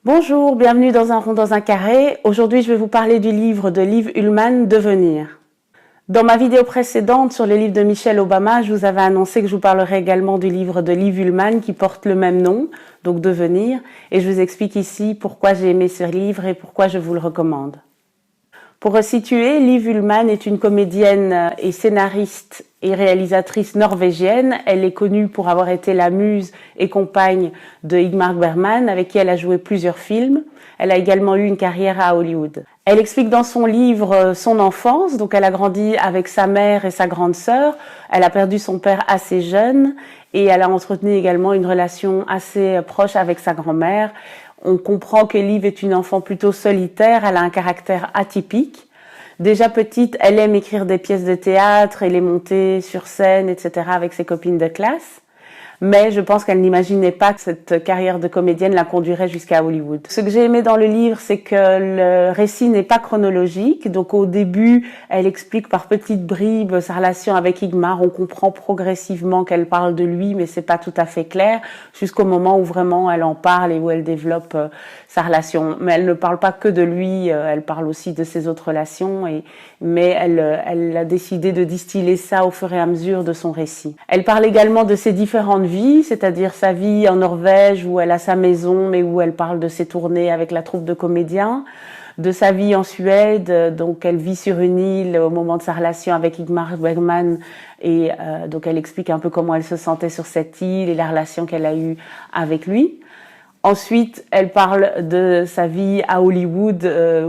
Bonjour, bienvenue dans un rond dans un carré. Aujourd'hui, je vais vous parler du livre de Liv Ullmann, Devenir. Dans ma vidéo précédente sur le livre de Michelle Obama, je vous avais annoncé que je vous parlerai également du livre de Liv Ullmann qui porte le même nom, donc Devenir, et je vous explique ici pourquoi j'ai aimé ce livre et pourquoi je vous le recommande. Pour resituer, Liv Ullmann est une comédienne et scénariste et réalisatrice norvégienne. Elle est connue pour avoir été la muse et compagne de Ingmar Bergman, avec qui elle a joué plusieurs films. Elle a également eu une carrière à Hollywood. Elle explique dans son livre son enfance, donc elle a grandi avec sa mère et sa grande sœur. Elle a perdu son père assez jeune et elle a entretenu également une relation assez proche avec sa grand-mère. On comprend que Liv est une enfant plutôt solitaire, elle a un caractère atypique. Déjà petite, elle aime écrire des pièces de théâtre et les monter sur scène, etc. avec ses copines de classe. Mais je pense qu'elle n'imaginait pas que cette carrière de comédienne la conduirait jusqu'à Hollywood. Ce que j'ai aimé dans le livre, c'est que le récit n'est pas chronologique. Donc au début, elle explique par petites bribes sa relation avec Ingmar. On comprend progressivement qu'elle parle de lui, mais c'est pas tout à fait clair, jusqu'au moment où vraiment elle en parle et où elle développe sa relation. Mais elle ne parle pas que de lui, elle parle aussi de ses autres relations, mais elle a décidé de distiller ça au fur et à mesure de son récit. Elle parle également de ses différentes vies, c'est-à-dire sa vie en Norvège où elle a sa maison mais où elle parle de ses tournées avec la troupe de comédiens, de sa vie en Suède, donc elle vit sur une île au moment de sa relation avec Ingmar Bergman et donc elle explique un peu comment elle se sentait sur cette île et la relation qu'elle a eue avec lui. Ensuite, elle parle de sa vie à Hollywood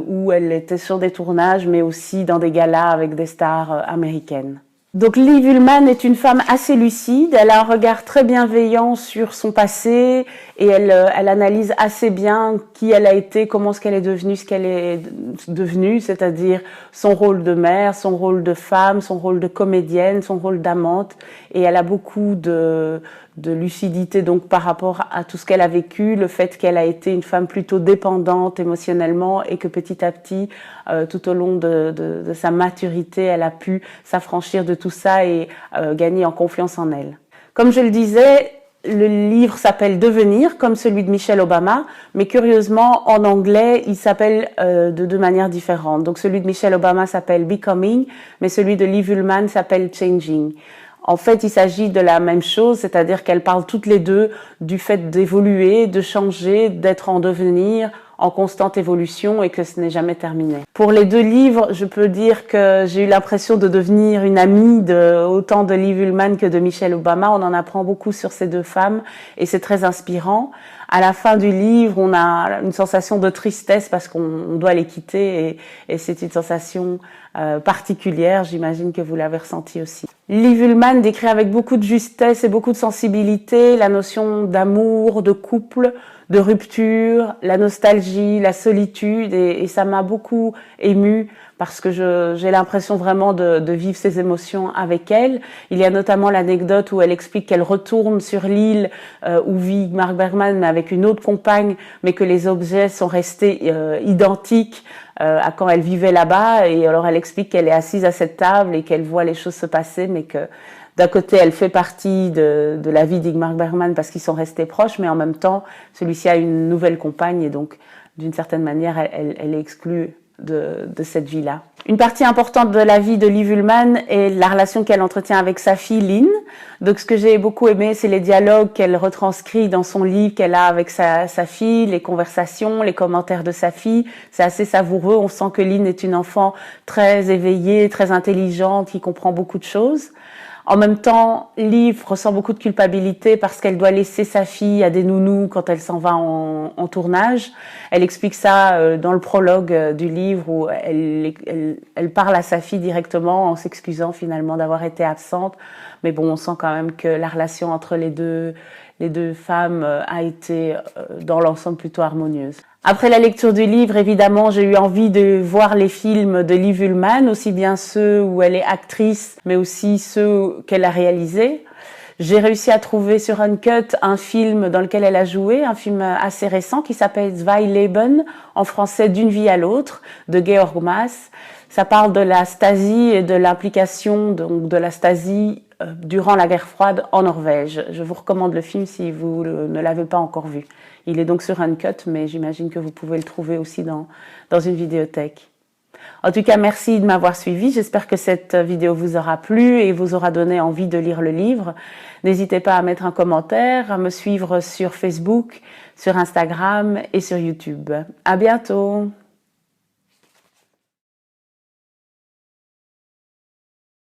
où elle était sur des tournages mais aussi dans des galas avec des stars américaines. Donc Liv Ullmann est une femme assez lucide, elle a un regard très bienveillant sur son passé et elle analyse assez bien qui elle a été, comment ce qu'elle est devenue, ce qu'elle est devenue, c'est-à-dire son rôle de mère, son rôle de femme, son rôle de comédienne, son rôle d'amante, et elle a beaucoup de lucidité donc par rapport à tout ce qu'elle a vécu, le fait qu'elle a été une femme plutôt dépendante émotionnellement et que petit à petit, tout au long de sa maturité, elle a pu s'affranchir de tout ça et gagner en confiance en elle. Comme je le disais, le livre s'appelle Devenir, comme celui de Michelle Obama, mais curieusement, en anglais, il s'appelle de deux manières différentes. Donc celui de Michelle Obama s'appelle Becoming, mais celui de Liv Ullmann s'appelle Changing. En fait, il s'agit de la même chose, c'est-à-dire qu'elles parlent toutes les deux du fait d'évoluer, de changer, d'être en devenir, en constante évolution et que ce n'est jamais terminé. Pour les deux livres, je peux dire que j'ai eu l'impression de devenir une amie autant de Liv Ullmann que de Michelle Obama. On en apprend beaucoup sur ces deux femmes et c'est très inspirant. À la fin du livre, on a une sensation de tristesse parce qu'on doit les quitter et c'est une sensation particulière. J'imagine que vous l'avez ressenti aussi. Liv Ullmann décrit avec beaucoup de justesse et beaucoup de sensibilité la notion d'amour, de couple, de rupture, la nostalgie, la solitude et ça m'a beaucoup émue parce que j'ai l'impression vraiment de vivre ces émotions avec elle. Il y a notamment l'anecdote où elle explique qu'elle retourne sur l'île où vit Ingmar Bergman mais avec une autre compagne, mais que les objets sont restés identiques à quand elle vivait là-bas. Et alors elle explique qu'elle est assise à cette table et qu'elle voit les choses se passer, mais que d'un côté, elle fait partie de la vie d'Ingmar Bergman parce qu'ils sont restés proches, mais en même temps, celui-ci a une nouvelle compagne et donc, d'une certaine manière, elle est exclue de cette vie-là. Une partie importante de la vie de Liv Ullmann est la relation qu'elle entretient avec sa fille Lynn. Donc ce que j'ai beaucoup aimé, c'est les dialogues qu'elle retranscrit dans son livre qu'elle a avec sa fille, les conversations, les commentaires de sa fille. C'est assez savoureux, on sent que Lynn est une enfant très éveillée, très intelligente, qui comprend beaucoup de choses. En même temps, Liv ressent beaucoup de culpabilité parce qu'elle doit laisser sa fille à des nounous quand elle s'en va en tournage. Elle explique ça dans le prologue du livre où elle parle à sa fille directement en s'excusant finalement d'avoir été absente. Mais bon, on sent quand même que la relation entre les deux femmes a été dans l'ensemble plutôt harmonieuse. Après la lecture du livre, évidemment, j'ai eu envie de voir les films de Liv Ullmann, aussi bien ceux où elle est actrice, mais aussi ceux qu'elle a réalisés. J'ai réussi à trouver sur Uncut un film dans lequel elle a joué, un film assez récent qui s'appelle Zwei Leben, en français D'une vie à l'autre, de Georg Maass. Ça parle de la Stasi et de l'implication de la Stasi durant la guerre froide en Norvège. Je vous recommande le film si vous ne l'avez pas encore vu. Il est donc sur Uncut, mais j'imagine que vous pouvez le trouver aussi dans une vidéothèque. En tout cas, merci de m'avoir suivi. J'espère que cette vidéo vous aura plu et vous aura donné envie de lire le livre. N'hésitez pas à mettre un commentaire, à me suivre sur Facebook, sur Instagram et sur YouTube. À bientôt!